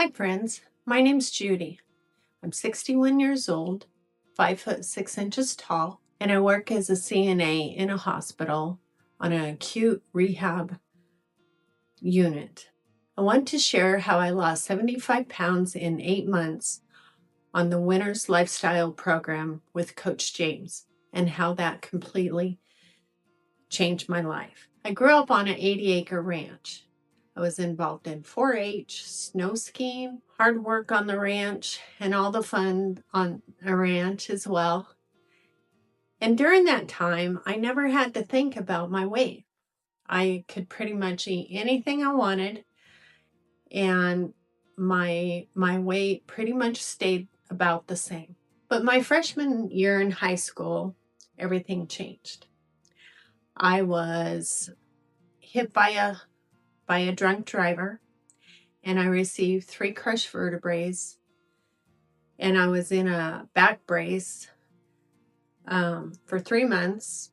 Hi friends, my name's Judy. I'm 61 years old, 5'6" tall, and I work as a CNA in a hospital on an acute rehab unit. I want to share how I lost 75 pounds in 8 months on the Winner's Lifestyle program with Coach James and how that completely changed my life. I grew up on an 80-acre ranch. I was involved in 4-H, snow skiing, hard work on the ranch, and all the fun on a ranch as well. And during that time, I never had to think about my weight. I could pretty much eat anything I wanted, and my weight pretty much stayed about the same. But my freshman year in high school, everything changed. I was hit by a drunk driver, and I received 3 crushed vertebrae, and I was in a back brace for 3 months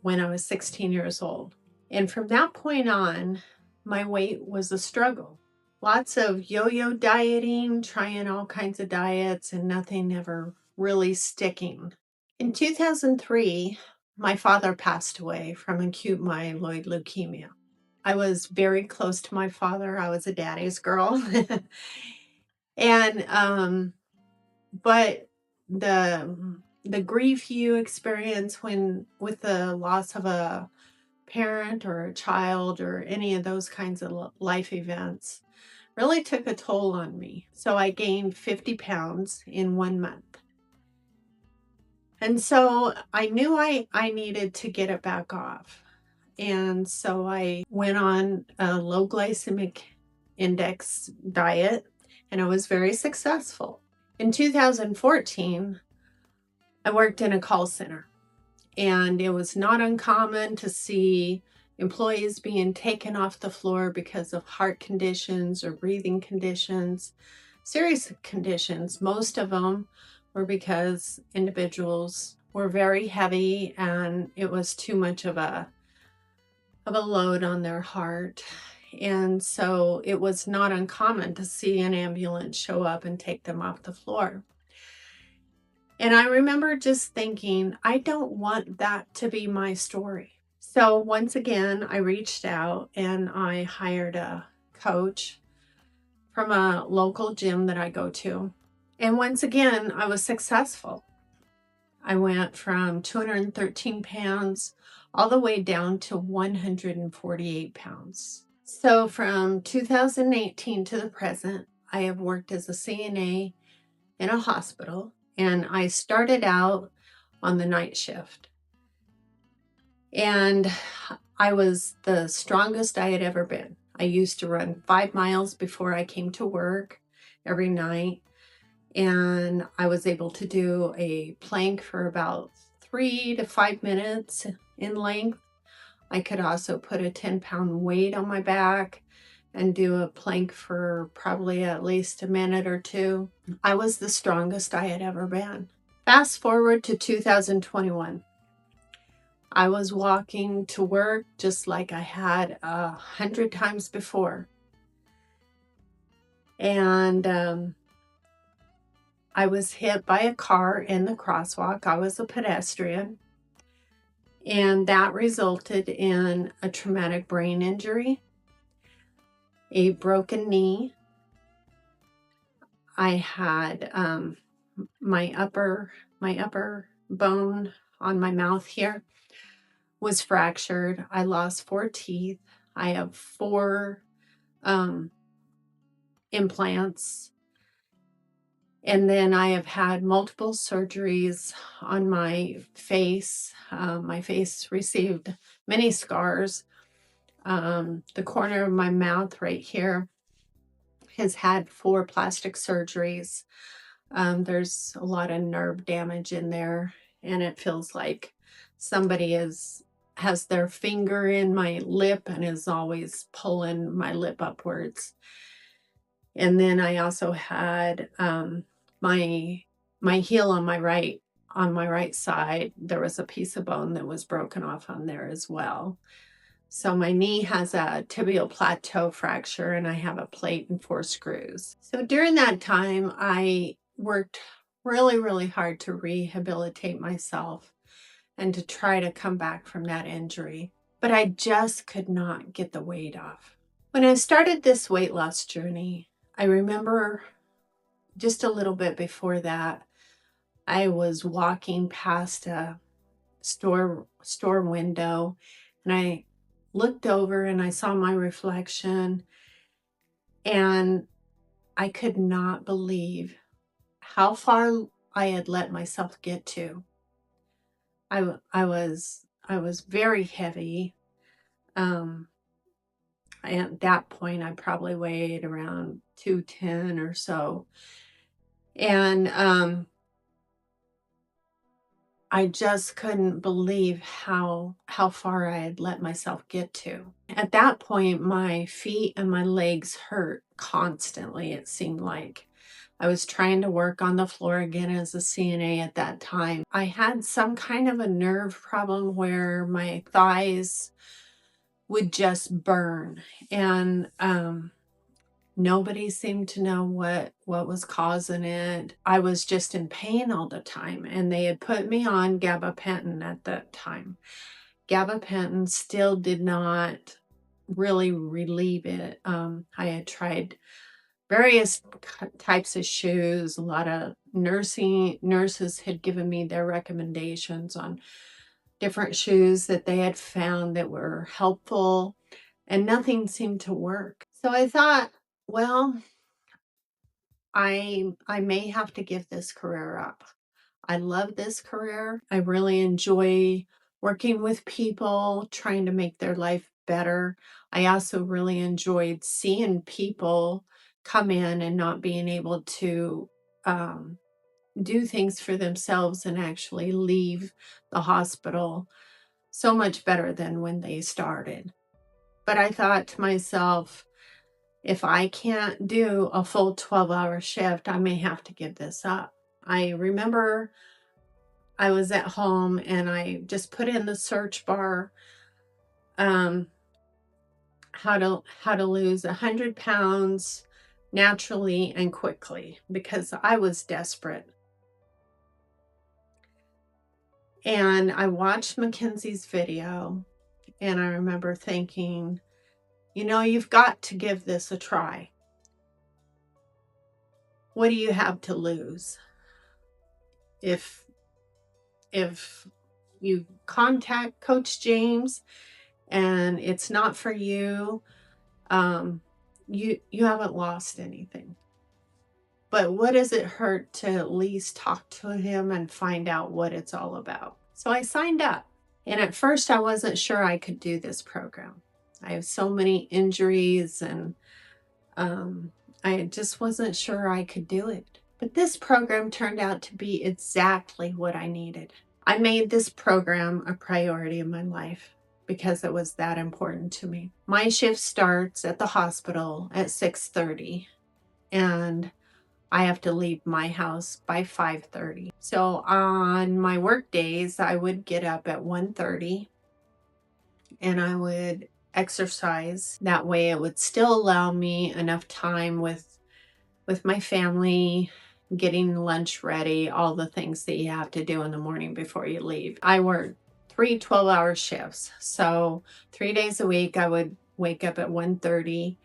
when I was 16 years old. And from that point on, my weight was a struggle. Lots of yo-yo dieting, trying all kinds of diets, and nothing ever really sticking. In 2003, my father passed away from acute myeloid leukemia. I was very close to my father. I was a daddy's girl. And but the grief you experience with the loss of a parent or a child or any of those kinds of life events really took a toll on me. So I gained 50 pounds in 1 month. And so I knew I needed to get it back off. And so I went on a low glycemic index diet, and I was very successful. In 2014, I worked in a call center, and it was not uncommon to see employees being taken off the floor because of heart conditions or breathing conditions, serious conditions. Most of them were because individuals were very heavy and it was too much of a load on their heart. And so it was not uncommon to see an ambulance show up and take them off the floor. And I remember just thinking, I don't want that to be my story. So once again, I reached out and I hired a coach from a local gym that I go to. And once again, I was successful. I went from 213 pounds all the way down to 148 pounds. So from 2018 to the present, I have worked as a CNA in a hospital, and I started out on the night shift. And I was the strongest I had ever been. I used to run 5 miles before I came to work every night. And I was able to do a plank for about 3 to 5 minutes in length. I could also put a 10-pound weight on my back and do a plank for probably at least a minute or two. I was the strongest I had ever been. Fast forward to 2021. I was walking to work just like I had 100 times before. And I was hit by a car in the crosswalk. I was a pedestrian, and that resulted in a traumatic brain injury, a broken knee. I had my upper bone on my mouth here was fractured. I lost 4 teeth. I have 4 implants. And then I have had multiple surgeries on my face. My face received many scars. The corner of my mouth right here has had 4 plastic surgeries. There's a lot of nerve damage in there, and it feels like somebody has their finger in my lip and is always pulling my lip upwards. And then I also had my heel on my right side. There was a piece of bone that was broken off on there as well. So my knee has a tibial plateau fracture and I have a plate and 4 screws. So during that time, I worked really, really hard to rehabilitate myself and to try to come back from that injury. But I just could not get the weight off. When I started this weight loss journey, I remember just a little bit before that, I was walking past a store window and I looked over and I saw my reflection and I could not believe how far I had let myself get to. I was very heavy. At that point I probably weighed around 210 or so. And I just couldn't believe how far I had let myself get to. At that point, my feet and my legs hurt constantly, it seemed like. I was trying to work on the floor again as a CNA at that time. I had some kind of a nerve problem where my thighs would just burn, and nobody seemed to know what was causing it. I was just in pain all the time, and they had put me on gabapentin at that time. Gabapentin still did not really relieve it. I had tried various types of shoes. A lot of nurses had given me their recommendations on different shoes that they had found that were helpful, and nothing seemed to work. So I thought, well, I may have to give this career up. I love this career. I really enjoy working with people, trying to make their life better. I also really enjoyed seeing people come in and not being able to do things for themselves and actually leave the hospital so much better than when they started. But I thought to myself, if I can't do a full 12-hour shift, I may have to give this up. I remember I was at home and I just put in the search bar, how to lose 100 pounds naturally and quickly, because I was desperate. And I watched Mackenzie's video and I remember thinking, you know, you've got to give this a try. What do you have to lose? If you contact Coach James and it's not for you, you haven't lost anything. But what does it hurt to at least talk to him and find out what it's all about? So I signed up. And at first I wasn't sure I could do this program. I have so many injuries and I just wasn't sure I could do it. But this program turned out to be exactly what I needed. I made this program a priority in my life because it was that important to me. My shift starts at the hospital at 6:30 and I have to leave my house by 5:30. So on my work days, I would get up at 1:30 and I would exercise. That way it would still allow me enough time with my family, getting lunch ready, all the things that you have to do in the morning before you leave. I worked 3 12-hour shifts. So 3 days a week, I would wake up at 1:30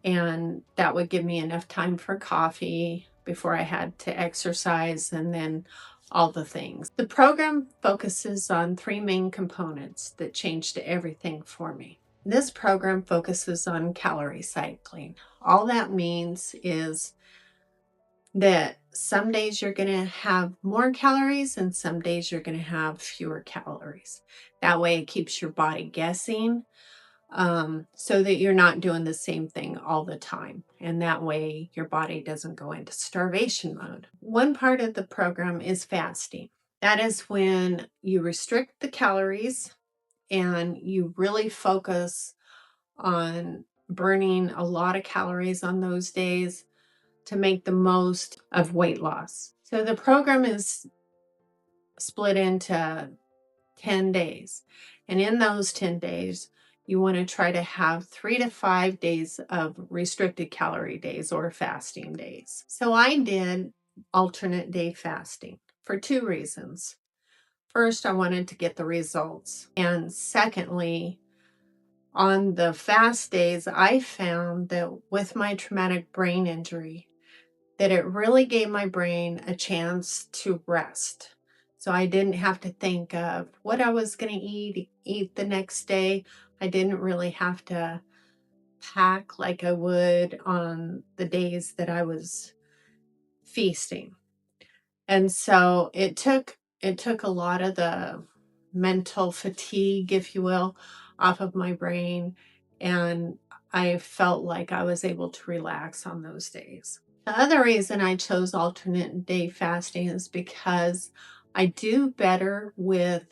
and that would give me enough time for coffee before I had to exercise and then all the things. The program focuses on 3 main components that changed everything for me. This program focuses on calorie cycling. All that means is that some days you're going to have more calories and some days you're going to have fewer calories. That way it keeps your body guessing, so that you're not doing the same thing all the time. And that way your body doesn't go into starvation mode. One part of the program is fasting. That is when you restrict the calories and you really focus on burning a lot of calories on those days to make the most of weight loss. So the program is split into 10 days. And in those 10 days, you want to try to have 3 to 5 days of restricted calorie days or fasting days. So I did alternate day fasting for 2 reasons. First, I wanted to get the results. And secondly, on the fast days, I found that with my traumatic brain injury, that it really gave my brain a chance to rest. So I didn't have to think of what I was going to eat the next day. I didn't really have to pack like I would on the days that I was feasting. And so it took a lot of the mental fatigue, if you will, off of my brain, and I felt like I was able to relax on those days. The other reason I chose alternate day fasting is because I do better with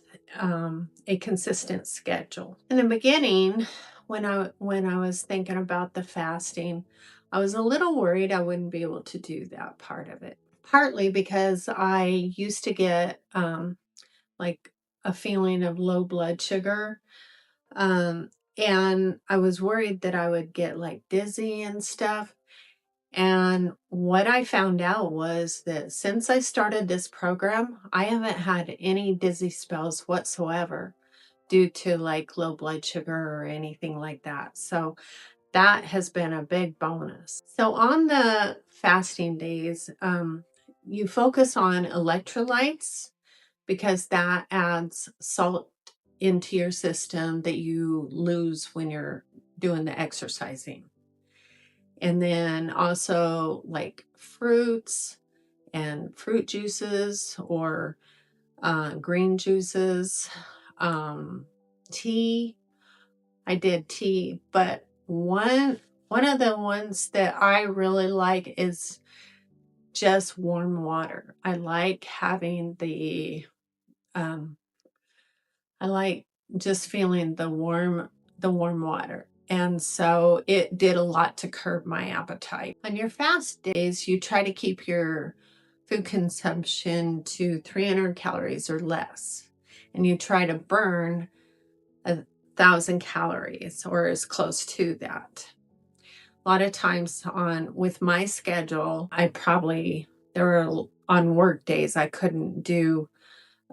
a consistent schedule. In the beginning, when I was thinking about the fasting, I was a little worried I wouldn't be able to do that part of it. Partly because I used to get like a feeling of low blood sugar. And I was worried that I would get like dizzy and stuff. And what I found out was that since I started this program, I haven't had any dizzy spells whatsoever due to like low blood sugar or anything like that. So that has been a big bonus. So on the fasting days, you focus on electrolytes because that adds salt into your system that you lose when you're doing the exercising. And then also like fruits and fruit juices or green juices, tea. I did tea, but one of the ones that I really like is just warm water. I like having I like just feeling the warm water. And so it did a lot to curb my appetite. On your fast days, you try to keep your food consumption to 300 calories or less. And you try to burn 1,000 calories or as close to that. A lot of times with my schedule, there were on work days I couldn't do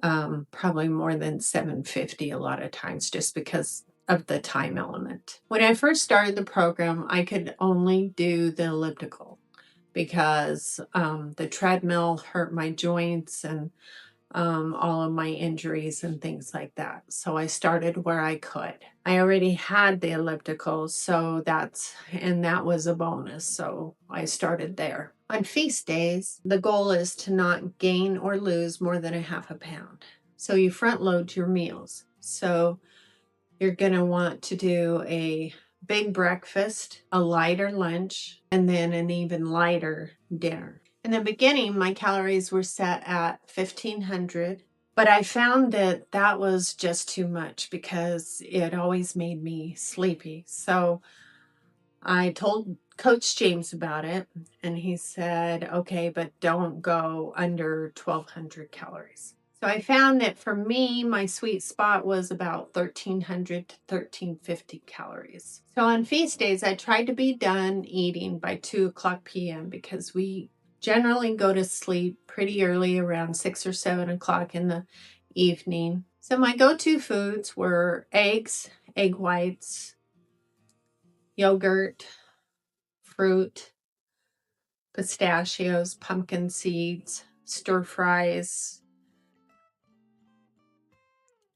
probably more than 750 a lot of times just because of the time element. When I first started the program, I could only do the elliptical because the treadmill hurt my joints and all of my injuries and things like that. So I started where I could. I already had the elliptical, so that was a bonus. So I started there. On feast days, the goal is to not gain or lose more than 1/2 pound. So you front load your meals. So you're going to want to do a big breakfast, a lighter lunch, and then an even lighter dinner. In the beginning, my calories were set at 1,500, but I found that was just too much because it always made me sleepy. So I told Coach James about it, and he said, okay, but don't go under 1,200 calories. So I found that for me, my sweet spot was about 1,300 to 1,350 calories. So on feast days, I tried to be done eating by 2:00 p.m. because we generally go to sleep pretty early, around 6 or 7 o'clock in the evening. So my go-to foods were eggs, egg whites, yogurt, fruit, pistachios, pumpkin seeds, stir fries,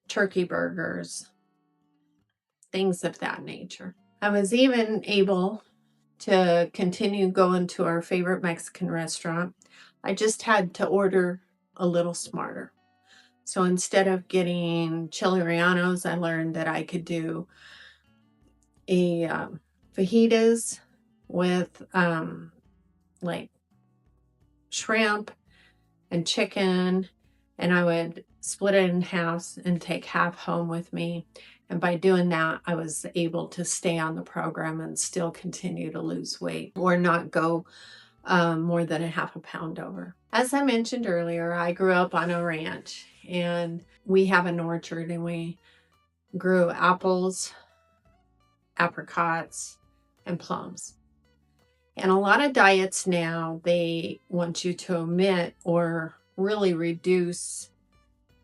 turkey burgers, things of that nature. I was even able to continue going to our favorite Mexican restaurant. I just had to order a little smarter. So instead of getting chili rellenos, I learned that I could do a fajitas with like shrimp and chicken, and I would split it in half and take half home with me. And by doing that, I was able to stay on the program and still continue to lose weight or not go more than 1/2 pound over. As I mentioned earlier, I grew up on a ranch and we have an orchard and we grew apples, apricots, and plums. And a lot of diets now, they want you to omit or really reduce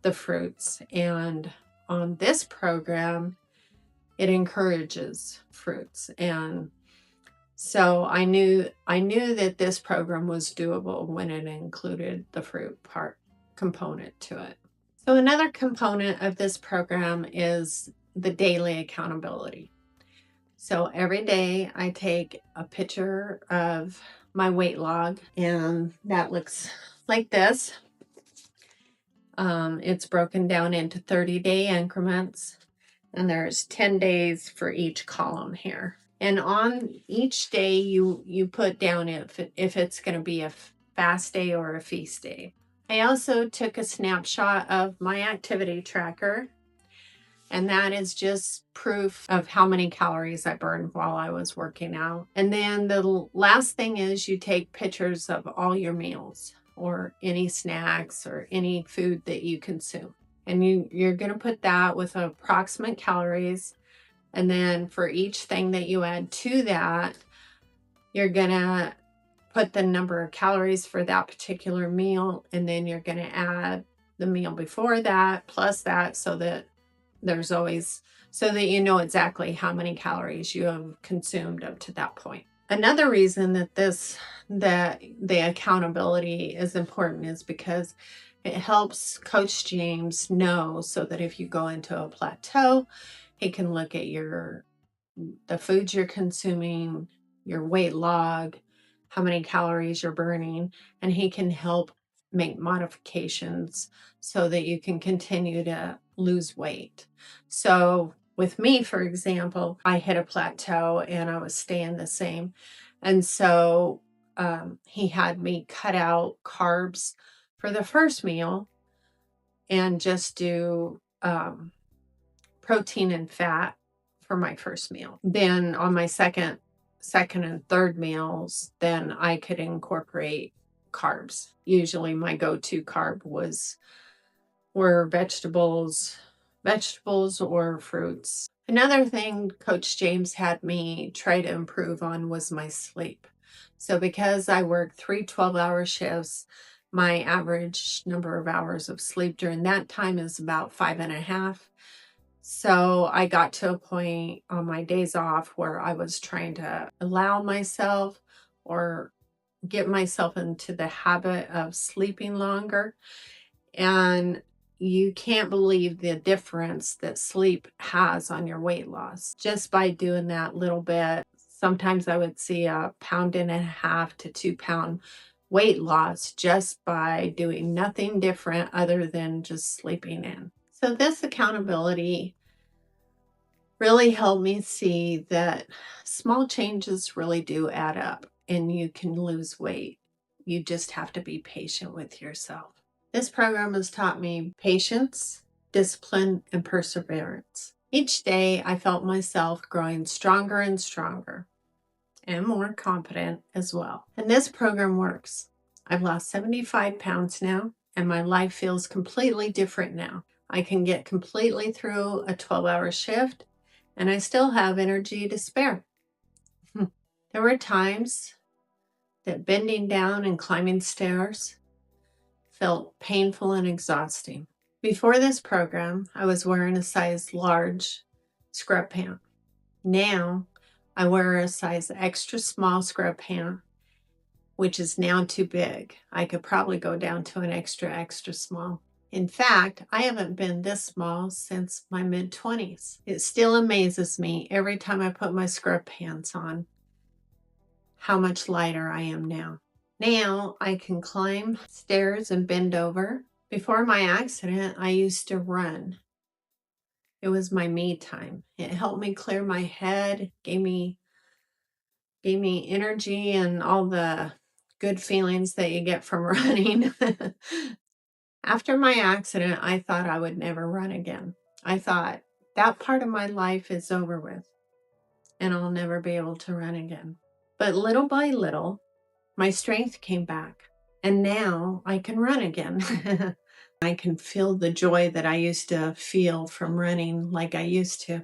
the fruits. And on this program, it encourages fruits. And so I knew that this program was doable when it included the fruit part component to it. So another component of this program is the daily accountability. So every day I take a picture of my weight log, and that looks like this. It's broken down into 30-day increments, and there's 10 days for each column here. And on each day, you put down if it's going to be a fast day or a feast day. I also took a snapshot of my activity tracker, and that is just proof of how many calories I burned while I was working out. And then the last thing is you take pictures of all your meals or any snacks or any food that you consume. And you're going to put that with approximate calories. And then for each thing that you add to that, you're going to put the number of calories for that particular meal. And then you're going to add the meal before that plus that, so that there's always, so that you know exactly how many calories you have consumed up to that point. Another reason that the accountability is important is because it helps Coach James know, so that if you go into a plateau, he can look at the foods you're consuming, your weight log, how many calories you're burning, and he can help make modifications so that you can continue to lose weight. So with me, for example, I hit a plateau and I was staying the same. And so he had me cut out carbs for the first meal and just do protein and fat for my first meal. Then on my second and third meals, then I could incorporate carbs. Usually my go-to carb were vegetables or fruits. Another thing Coach James had me try to improve on was my sleep. So because I worked 3 12-hour shifts, my average number of hours of sleep during that time is about 5.5. So I got to a point on my days off where I was trying to allow myself or get myself into the habit of sleeping longer. And you can't believe the difference that sleep has on your weight loss. Just by doing that little bit, sometimes I would see 1.5 to 2 pound weight loss just by doing nothing different other than just sleeping in. So this accountability really helped me see that small changes really do add up and you can lose weight. You just have to be patient with yourself. This program has taught me patience, discipline, and perseverance. Each day I felt myself growing stronger and stronger and more confident as well. And this program works. I've lost 75 pounds now, and my life feels completely different now. I can get completely through a 12-hour shift, and I still have energy to spare. There were times that bending down and climbing stairs felt painful and exhausting. Before this program, I was wearing a size large scrub pant. Now, I wear a size extra small scrub pant, which is now too big. I could probably go down to an extra small. In fact, I haven't been this small since my mid-20s. It still amazes me every time I put my scrub pants on how much lighter I am now. Now I can climb stairs and bend over. Before my accident, I used to run. It was my me time. It helped me clear my head, gave me energy and all the good feelings that you get from running. After my accident, I thought I would never run again. I thought that part of my life is over with and I'll never be able to run again. But little by little, my strength came back and now I can run again. I can feel the joy that I used to feel from running like I used to.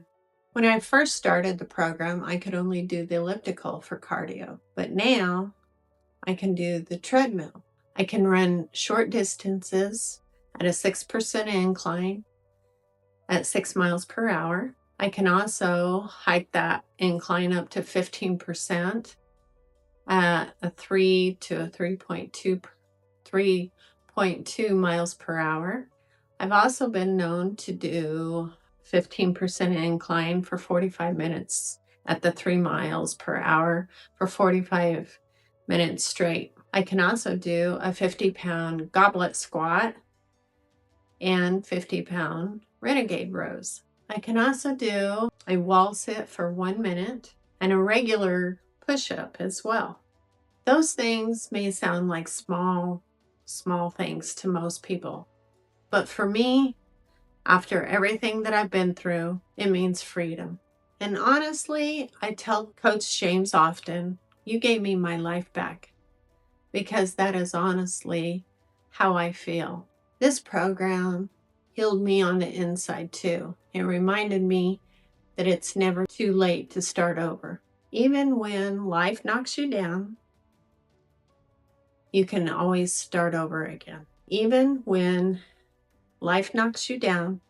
When I first started the program, I could only do the elliptical for cardio, but now I can do the treadmill. I can run short distances at a 6% incline at 6 miles per hour. I can also hike that incline up to 15% at a 3 to a 3.2 miles per hour. I've also been known to do 15% incline for 45 minutes at the 3 miles per hour for 45 minutes straight. I can also do a 50-pound goblet squat and 50-pound renegade rows. I can also do a wall sit for 1 minute and a regular push-up as well. Those things may sound like small things to most people, but for me, after everything that I've been through, it means freedom. And honestly, I tell Coach James often, you gave me my life back, because that is honestly how I feel. This program healed me on the inside too. It reminded me that it's never too late to start over. Even when life knocks you down, you can always start over again. Even when life knocks you down,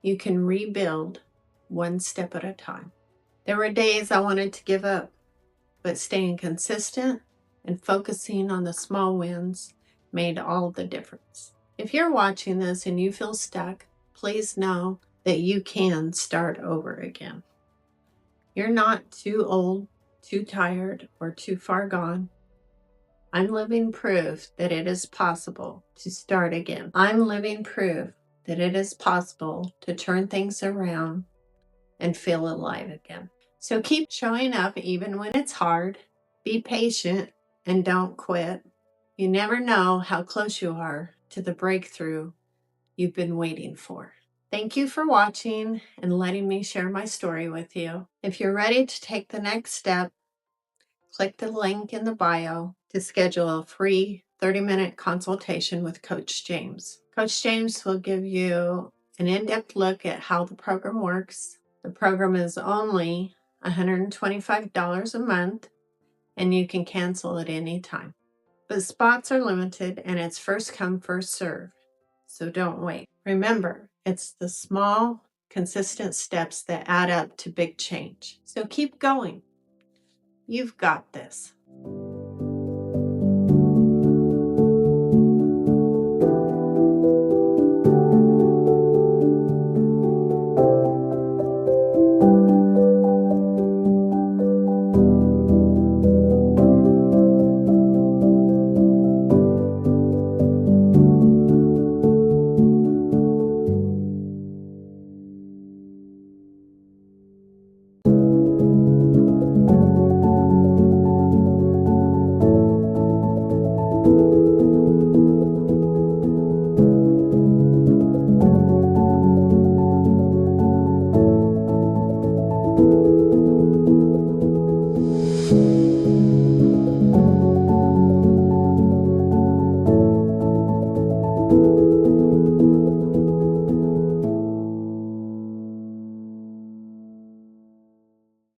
you can rebuild one step at a time. There were days I wanted to give up, but staying consistent and focusing on the small wins made all the difference. If you're watching this and you feel stuck, please know that you can start over again. You're not too old, too tired, or too far gone. I'm living proof that it is possible to start again. I'm living proof that it is possible to turn things around and feel alive again. So keep showing up even when it's hard. Be patient and don't quit. You never know how close you are to the breakthrough you've been waiting for. Thank you for watching and letting me share my story with you. If you're ready to take the next step, click the link in the bio to schedule a free 30-minute consultation with Coach James. Coach James will give you an in-depth look at how the program works. The program is only $125 a month, and you can cancel at any time. But spots are limited, and it's first come, first serve. So don't wait. Remember, it's the small, consistent steps that add up to big change. So keep going. You've got this.